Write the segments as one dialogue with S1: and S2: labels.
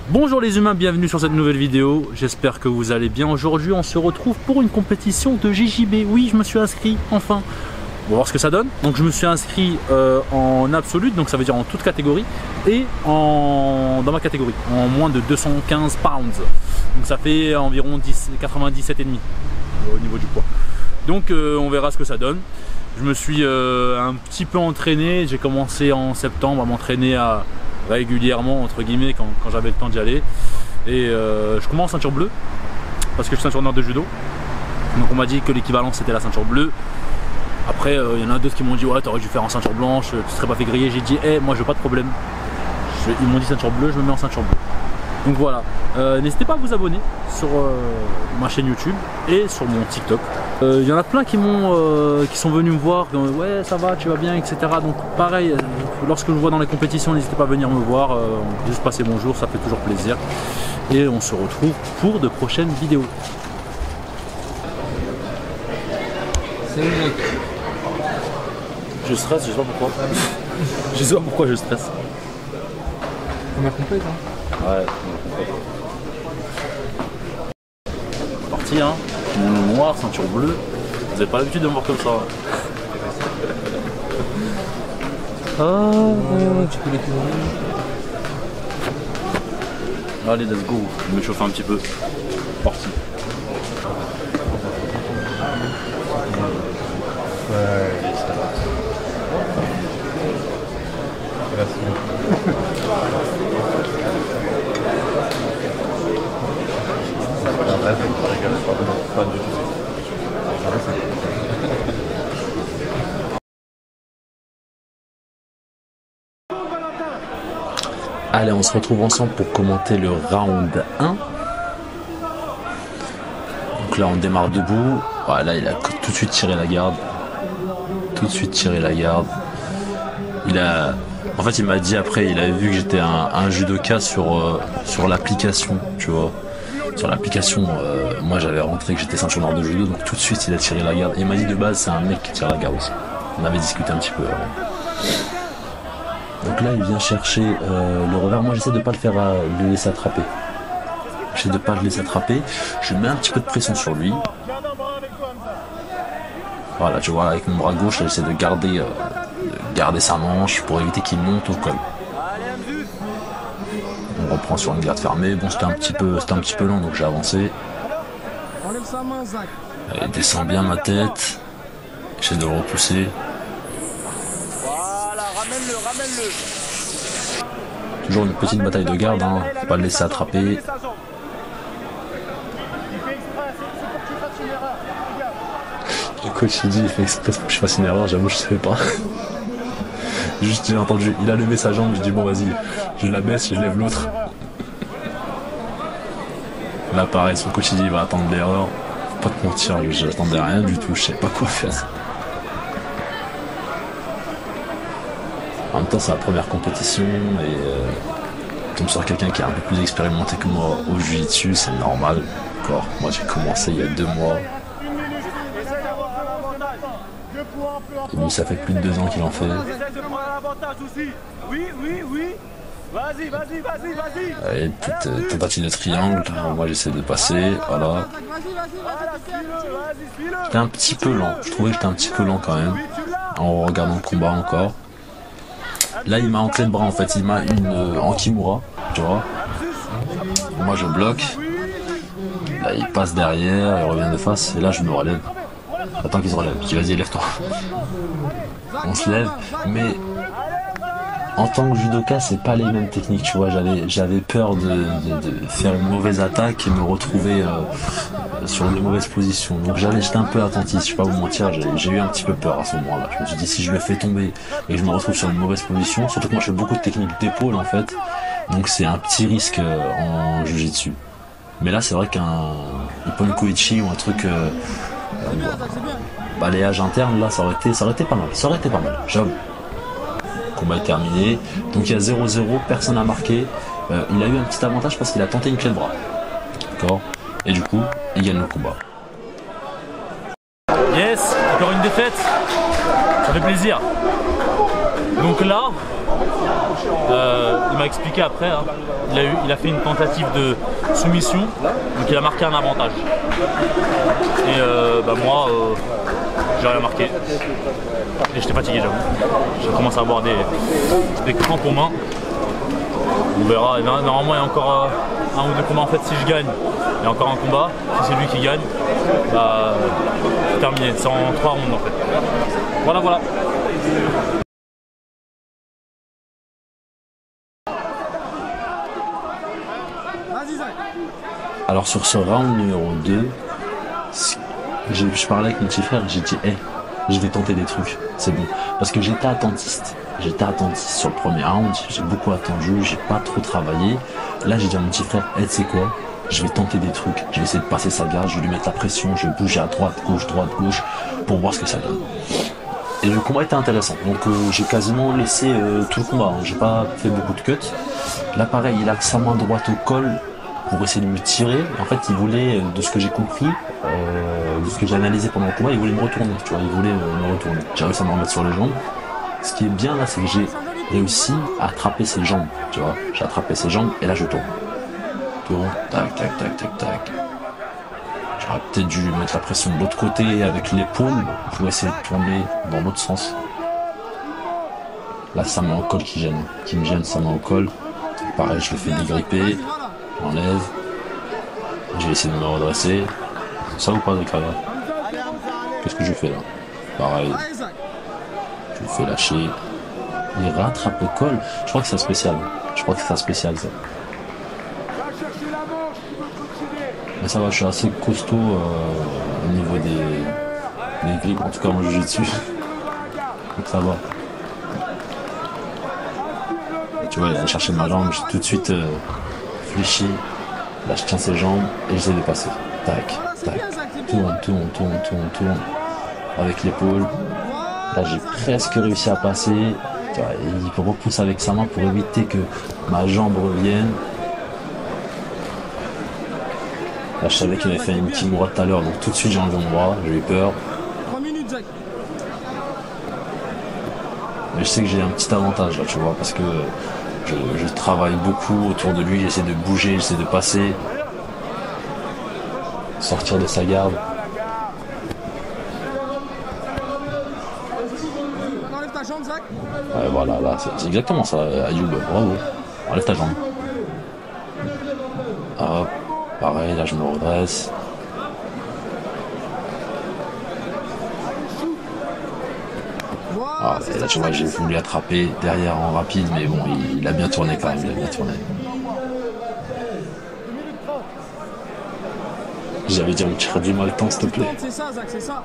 S1: Bonjour les humains, bienvenue sur cette nouvelle vidéo, j'espère que vous allez bien. Aujourd'hui on se retrouve pour une compétition de JJB. Oui, je me suis inscrit, enfin. On va voir ce que ça donne. Donc je me suis inscrit en absolute, donc ça veut dire en toute catégorie, et dans ma catégorie, en moins de 215 pounds. Donc ça fait environ 97,5 au niveau du poids. Donc on verra ce que ça donne. Je me suis un petit peu entraîné, j'ai commencé en septembre à m'entraîner régulièrement entre guillemets quand j'avais le temps d'y aller. Et je commence ceinture bleue, parce que je suis ceinture noire de judo. Donc on m'a dit que l'équivalent c'était la ceinture bleue. Après, il y en a d'autres qui m'ont dit ouais, t'aurais dû faire en ceinture blanche, tu serais pas fait griller. J'ai dit hey, moi j'ai pas de problème. Ils m'ont dit ceinture bleue, je me mets en ceinture bleue. Donc voilà, n'hésitez pas à vous abonner sur ma chaîne YouTube et sur mon TikTok. Il y en a plein qui sont venus me voir, ouais ça va, tu vas bien, etc. Donc pareil, lorsque je vous vois dans les compétitions, n'hésitez pas à venir me voir, juste passer bonjour, ça fait toujours plaisir. Et on se retrouve pour de prochaines vidéos.
S2: Salut mec.
S1: Je stresse, je sais pas pourquoi. Je sais pas pourquoi je stresse.
S2: Première compète hein.
S1: Ouais, parti hein, mon noir, ceinture bleue. Vous n'avez pas l'habitude de me voir comme ça.
S2: Tu peux l'équilibrer.
S1: Allez, let's go. Je vais me chauffer un petit peu. Parti.
S2: Ouais, ça va. Merci.
S3: Allez, on se retrouve ensemble pour commenter le round 1. Donc là, on démarre debout. Voilà, il a tout de suite tiré la garde. Tout de suite tiré la garde. En fait, il m'a dit après, il avait vu que j'étais un judoka sur l'application, tu vois. Sur l'application, moi j'avais rentré que j'étais ceinture noire de judo, donc tout de suite il a tiré la garde. Et il m'a dit de base, c'est un mec qui tire la garde aussi. On avait discuté un petit peu avant. Donc là, il vient chercher le revers. Moi, j'essaie de pas le laisser attraper. J'essaie de pas le laisser attraper. Je mets un petit peu de pression sur lui. Voilà, tu vois, avec mon bras gauche, j'essaie de garder sa manche pour éviter qu'il monte au col. On reprend sur une garde fermée. Bon, c'était un petit peu lent, donc j'ai avancé. Il descend bien ma tête. J'essaie de le repousser.
S4: Ramène-le.
S3: Toujours une petite bataille de garde, hein. Faut pas le laisser attraper. Le coach il dit il fait exprès pour que je fasse une erreur, j'avoue je savais pas. Juste j'ai entendu, il a levé sa jambe, je dis bon vas-y, je la baisse, je lève l'autre. Là pareil, son coach il dit il va attendre l'erreur. Faut pas te mentir, j'attendais rien du tout, je sais pas quoi faire. En même temps, c'est la première compétition et je tombe sur quelqu'un qui est un peu plus expérimenté que moi au jiu-jitsu, c'est normal. Encore, moi j'ai commencé il y a 2 mois. Et lui, ça fait plus de 2 ans qu'il en fait. Allez, petite tentative de triangle. Moi j'essaie de passer, voilà. J'étais un petit peu lent, je trouvais que j'étais un petit peu lent quand même. En regardant le combat encore. Là il m'a en clé de bras en fait, il m'a en kimura, tu vois. Moi je bloque. Là il passe derrière, il revient de face et là je me relève. Attends qu'il se relève, je dis vas-y lève-toi. On se lève, mais en tant que judoka c'est pas les mêmes techniques, tu vois. J'avais peur de faire une mauvaise attaque et me retrouver sur une mauvaise position. Donc j'étais un peu attentif, je vais pas vous mentir, j'ai eu un petit peu peur à ce moment-là. Je me suis dit si je le fais tomber et que je me retrouve sur une mauvaise position, surtout que moi je fais beaucoup de techniques d'épaule en fait, donc c'est un petit risque en jiu-jitsu. Mais là c'est vrai qu'un Iponkoichi ou un truc balayage interne, là ça aurait été pas mal, j'avoue. Le combat est terminé, donc il y a 0-0, personne n'a marqué. Il a eu un petit avantage parce qu'il a tenté une clé de bras, d'accord. Et du coup, il gagne le combat.
S1: Yes, encore une défaite. Ça fait plaisir. Donc là, Il m'a expliqué après, hein, il a fait une tentative de soumission, donc il a marqué un avantage. Et moi, j'ai rien marqué. Et j'étais fatigué, j'avoue. J'ai commencé à avoir des crampes aux mains. On verra. Et normalement, il y a encore un ou deux combats. En fait, si je gagne, il y a encore un combat. Si c'est lui qui gagne, c'est terminé. C'est en 3 rounds en fait. Voilà, voilà.
S3: Alors sur ce round numéro 2, je parlais avec mon petit frère, j'ai dit hey, je vais tenter des trucs, c'est bon. Parce que j'étais attentiste sur le premier round, j'ai beaucoup attendu, j'ai pas trop travaillé. Là j'ai dit à mon petit frère, hey, tu sais quoi, je vais tenter des trucs, je vais essayer de passer sa garde, je vais lui mettre la pression, je vais bouger à droite, gauche, pour voir ce que ça donne. Et le combat était intéressant, donc j'ai quasiment laissé tout le combat, hein. J'ai pas fait beaucoup de cuts. Là pareil, il a sa main droite au col pour essayer de me tirer. En fait, il voulait, de ce que j'ai compris, de ce que j'ai analysé pendant le combat, il voulait me retourner, tu vois, il voulait me retourner. J'ai réussi à me remettre sur les jambes. Ce qui est bien là, c'est que j'ai réussi à attraper ses jambes, tu vois. J'ai attrapé ses jambes et là je tourne. Tac, tac, tac, tac, tac. J'aurais peut-être dû mettre la pression de l'autre côté avec l'épaule pour essayer de tourner dans l'autre sens. Là, sa main au col qui me gêne, sa main au col. Pareil, je le fais dégripper, j'enlève. Je vais essayer de me redresser. Ça ou pas, Zakaria? Qu'est-ce que je fais là? Pareil. Je le fais lâcher. Il rattrape au col. Je crois que c'est spécial. Ça. Mais ça va, je suis assez costaud au niveau des grippes, en tout cas moi je joue dessus. Donc ça va. Tu vois, il a cherché ma jambe, j'ai tout de suite fléchi. Là je tiens ses jambes et j'essaie de passer. Tac, tac. Tourne. Avec l'épaule. Là j'ai presque réussi à passer. Tu vois, il repousse avec sa main pour éviter que ma jambe revienne. Là, je savais qu'il avait fait une petite droite tout à l'heure, donc tout de suite j'ai enlevé mon bras, j'ai eu peur.
S4: 3 minutes, Zach.
S3: Mais je sais que j'ai un petit avantage là, tu vois, parce que je travaille beaucoup autour de lui, j'essaie de bouger, j'essaie de passer, sortir de sa garde.
S4: Enlève ta jambe, Zach.
S3: Ouais, voilà, là, c'est exactement ça, Ayoub, bravo. Enlève ta jambe. Hop. Pareil, là je me redresse. Ah, et là tu vois, j'ai voulu attraper derrière en rapide, mais bon, il a bien tourné quand même, J'avais dit, on me tire du mal le temps, s'il te plaît.
S4: C'est ça, Zach, c'est ça.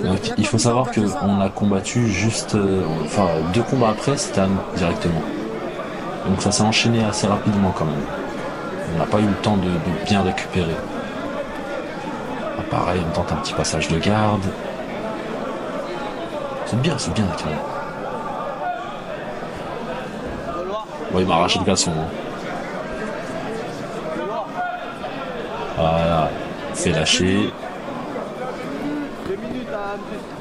S3: Donc, il faut savoir qu'on a combattu juste... 2 combats après, c'était à nous, directement. Donc ça s'est enchaîné assez rapidement quand même. On n'a pas eu le temps de bien récupérer. Ah, pareil, on tente un petit passage de garde. C'est bien quand même. Ouais, il m'a arraché le caleçon. Hein. Voilà, fait lâcher.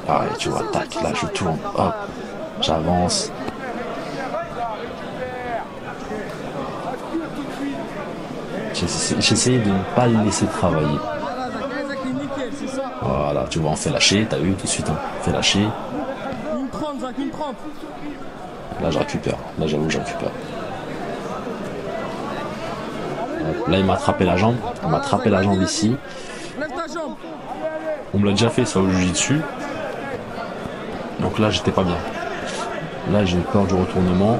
S3: Pareil, tu vois, tac, là je tourne, hop, j'avance. J'essayais de ne pas le laisser travailler. Voilà, tu vois, on fait lâcher, t'as vu tout de suite, on fait lâcher.
S4: Une 30, Zach, une 30.
S3: Là, je récupère. Là, j'avoue, je récupère. Là, il m'a attrapé la jambe. Il m'a attrapé la jambe ici.
S4: Lève ta jambe.
S3: On me l'a déjà fait, ça, au jiu-jitsu. Donc là, j'étais pas bien. Là, j'ai peur du retournement.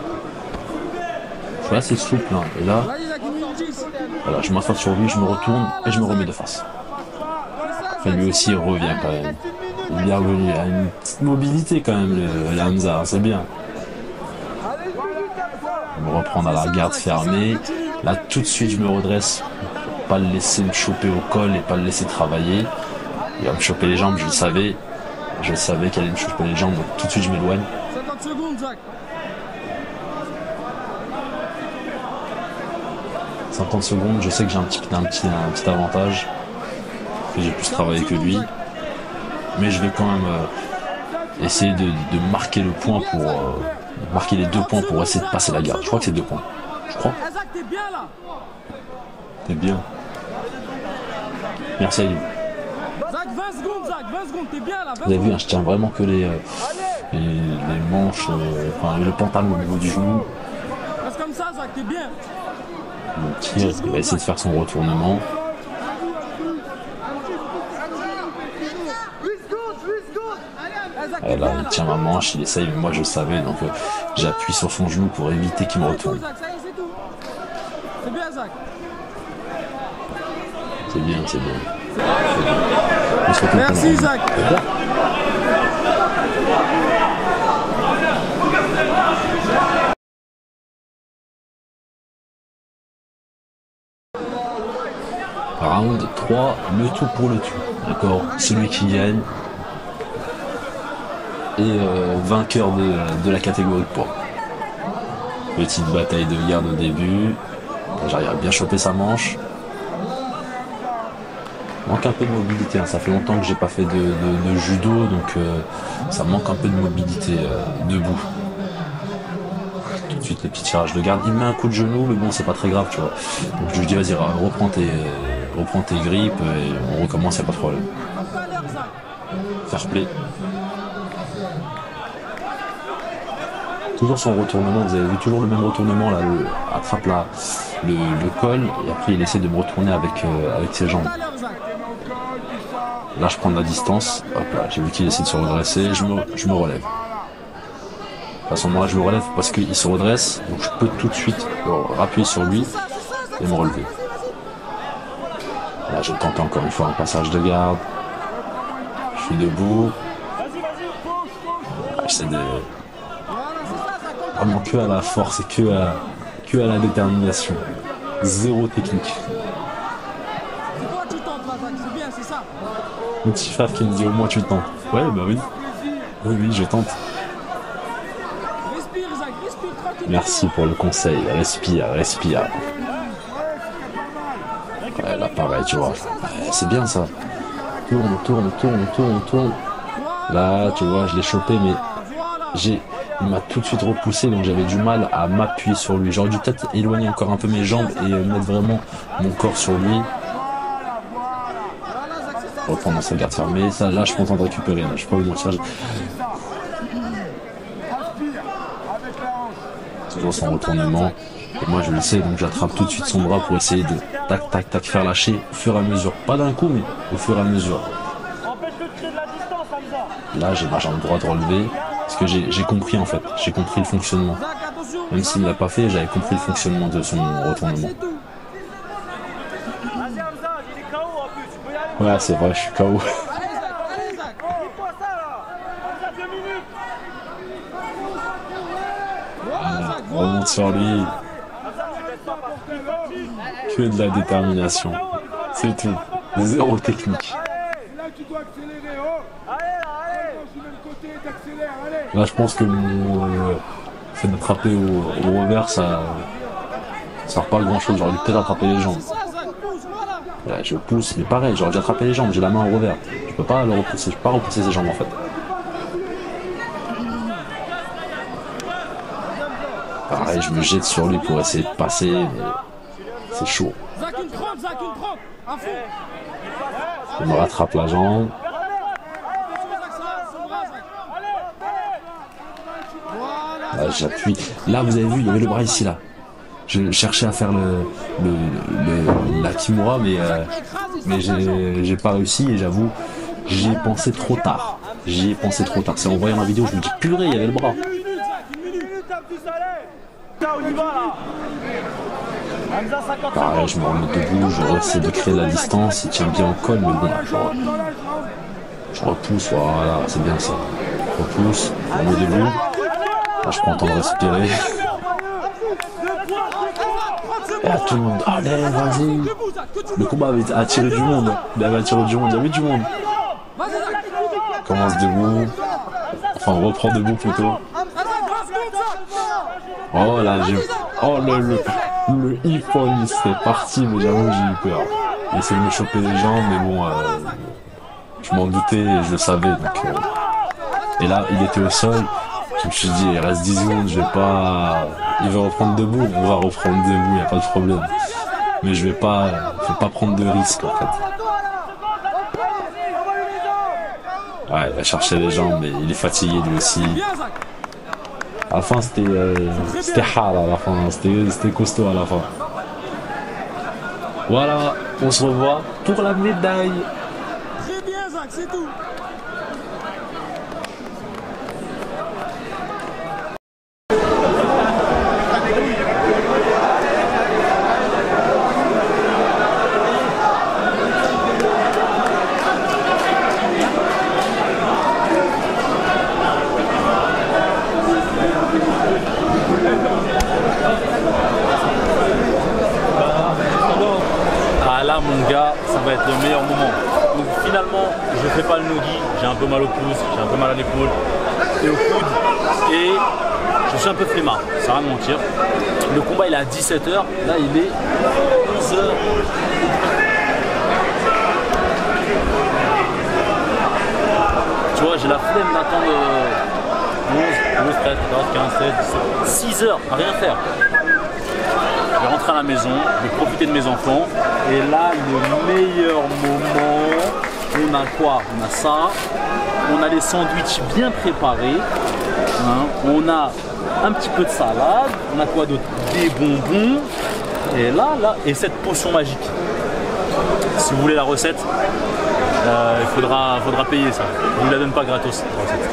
S3: Je suis assez souple, hein. Et là... Voilà, je m'assois sur lui, je me retourne et je me remets de face. Enfin, lui aussi il revient quand même. Il est revenu, il a une petite mobilité quand même, le Hamza, c'est bien. Il me reprend à la garde fermée. Là, tout de suite, je me redresse pour pas le laisser me choper au col et pas le laisser travailler. Il va me choper les jambes, je le savais. Je savais qu'il allait me choper les jambes, donc tout de suite, je m'éloigne.
S4: 50 secondes, Zach.
S3: 50 secondes, je sais que j'ai un petit avantage, que j'ai plus travaillé que lui, mais je vais quand même essayer de marquer le point pour marquer les 2 points pour essayer de passer la garde. Je crois que c'est 2 points. Je crois.
S4: Eh, Zach, t'es bien là.
S3: T'es bien. Merci Ayoub.
S4: Zach, 20 secondes, Zach, 20 secondes, t'es bien là. 20
S3: Vous avez vu,
S4: secondes.
S3: hein, je tiens vraiment que les manches, enfin le pantalon au niveau du genou.
S4: Reste comme ça, Zach, t'es bien.
S3: Le tir, il va essayer de faire son retournement.
S4: Eh, Zach,
S3: Et
S4: t'es
S3: là,
S4: bien
S3: il
S4: là.
S3: tient ma manche, il essaye, mais moi je savais, donc j'appuie sur son genou pour éviter qu'il me
S4: C'est tout,
S3: retourne.
S4: Zach, ça y est, c'est tout. C'est bien, Zach.
S3: C'est bien, c'est bien. On se retrouve
S4: Merci,
S3: pendant-
S4: Zach.
S3: Round 3, le tout pour le tout. D'accord, celui qui gagne est vainqueur de la catégorie de poids. Petite bataille de garde au début. J'arrive à bien choper sa manche. Manque un peu de mobilité, hein. Ça fait longtemps que j'ai pas fait de judo, donc ça manque un peu de mobilité debout. Tout de suite les petits tirages de garde. Il me met un coup de genou, mais bon c'est pas très grave, tu vois. Donc je lui dis vas-y reprends tes grippes et on recommence, y a pas de problème.
S4: Tout à l'heure, Zach.
S3: Fair play. Toujours son retournement, vous avez vu toujours le même retournement là, attrape le col et après il essaie de me retourner avec ses jambes.
S4: Tout à l'heure, Zach.
S3: Là je prends de la distance, hop là, j'ai vu qu'il essaie de se redresser, je me relève. De toute façon moi je me relève parce qu'il se redresse, donc je peux tout de suite rappuyer sur lui
S4: C'est ça, Zach.
S3: et me relever. Là je tente encore une fois un passage de garde. Je suis debout. J'essaie de...
S4: Voilà, c'est ça, Zach. Comme t'as
S3: Vraiment que à la force et que à la détermination. Zéro technique.
S4: C'est toi, tu tentes là, Zach. C'est bien, c'est ça.
S3: Mon petit frère qui me dit au moins tu tentes. Ouais bah oui. Oui je tente.
S4: Respire, Zach. Respire tranquille.
S3: Merci pour le conseil. Respire. Ouais, là pareil tu vois. Ouais, c'est bien ça. Tourne. Là tu vois je l'ai chopé mais
S4: Voilà.
S3: il m'a tout de suite repoussé donc j'avais du mal à m'appuyer sur lui. J'aurais dû peut-être éloigner encore un peu mes jambes et mettre vraiment mon corps sur lui.
S4: Voilà, Zach, c'est ça.
S3: Reprendre dans sa garde fermée. Ça là je suis content de récupérer. Là. Je peux pas vous mentir. Toujours son retournement. Et moi je le sais donc j'attrape tout de suite son bras pour essayer de tac faire lâcher au fur et à mesure. Pas d'un coup mais au fur et à mesure. Là j'ai ma jambe droite relevée. Parce que j'ai compris en fait. J'ai compris le fonctionnement.
S4: Zach, attention.
S3: Même s'il ne l'a pas fait, j'avais compris le fonctionnement de son retournement.
S4: C'est tout.
S3: Ouais c'est vrai, je suis KO.
S4: Allez, Zach. Allez, Zach. Voilà, Zach.
S3: On remonte sur lui. Que de la détermination. C'est tout. Zéro technique.
S5: Là, tu dois accélérer, oh! Allez, du même côté, t'accélères, allez!
S3: Là je pense que mon fait d'attraper au revers ça sert pas à grand chose. J'aurais dû peut-être attraper les jambes.
S4: C'est ça, Zach. Pousse, voilà.
S3: Là, je pousse, mais pareil, j'aurais dû attraper les jambes, j'ai la main au revers. Je peux pas le repousser, je peux pas repousser ses jambes en fait. Pareil, je me jette sur lui pour essayer de passer, mais c'est chaud.
S4: Zach, une trempe, Zach, une trempe. À fond.
S3: Il me rattrape la jambe.
S4: Attention, Zach, ça, son bras, Zach. Voilà.
S3: Là, j'appuie. Là, vous avez vu, il y avait le bras ici, là. Je cherchais à faire la kimura, mais j'ai pas réussi et j'avoue, j'y ai pensé trop tard. C'est en voyant la vidéo, je me dis purée, il y avait le bras.
S4: Une minute, Zach, une minute.
S3: Pareil, je me remets debout, je essaie de créer la distance, il tient bien au col, mais bon, là, je repousse, voilà, c'est bien ça. Je repousse, je me mets debout. Là, je prends le temps de respirer. Et là, tout le monde, allez, vas-y. Le combat avait attiré du monde. Il avait attiré du monde, il y avait du monde.
S4: Vas-y, Zach.
S3: Commence debout. Enfin, on reprend debout plutôt. Oh là, oh le iPhone, c'est parti, mais j'avoue que j'ai eu peur. Il essaie de me choper les jambes, mais bon, je m'en doutais et je le savais, donc Et là, il était au sol. Je me suis dit, il reste 10 secondes, je vais pas... Il va reprendre debout, on va reprendre debout, y a pas de problème. Mais je vais pas prendre de risque, en fait. Ouais, il va chercher les jambes, mais il est fatigué lui aussi. À la fin, c'était hard à la fin, c'était costaud à la fin. Voilà, on se revoit pour la médaille.
S4: Très bien, Zach, c'est tout.
S1: Ah là mon gars, ça va être le meilleur moment. Donc finalement, je fais pas le nogi, j'ai un peu mal au pouce, j'ai un peu mal à l'épaule et au coude. Et je suis un peu flemmard, ça va rien de mentir. Le combat il est à 17h, là il est 11h. Tu vois, j'ai la flemme d'attendre 11, 13, 14, 15, 16, 17, 6 heures à rien faire. Je vais rentrer à la maison, je vais profiter de mes enfants. Et là, le meilleur moment, on a quoi? On a ça, on a les sandwichs bien préparés, hein, on a un petit peu de salade, on a quoi d'autre? Des bonbons. Et là, et cette potion magique. Si vous voulez la recette, il faudra payer ça. Je ne vous la donne pas gratos, la recette.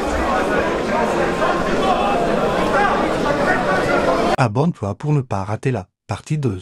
S6: Abonne-toi pour ne pas rater la partie 2.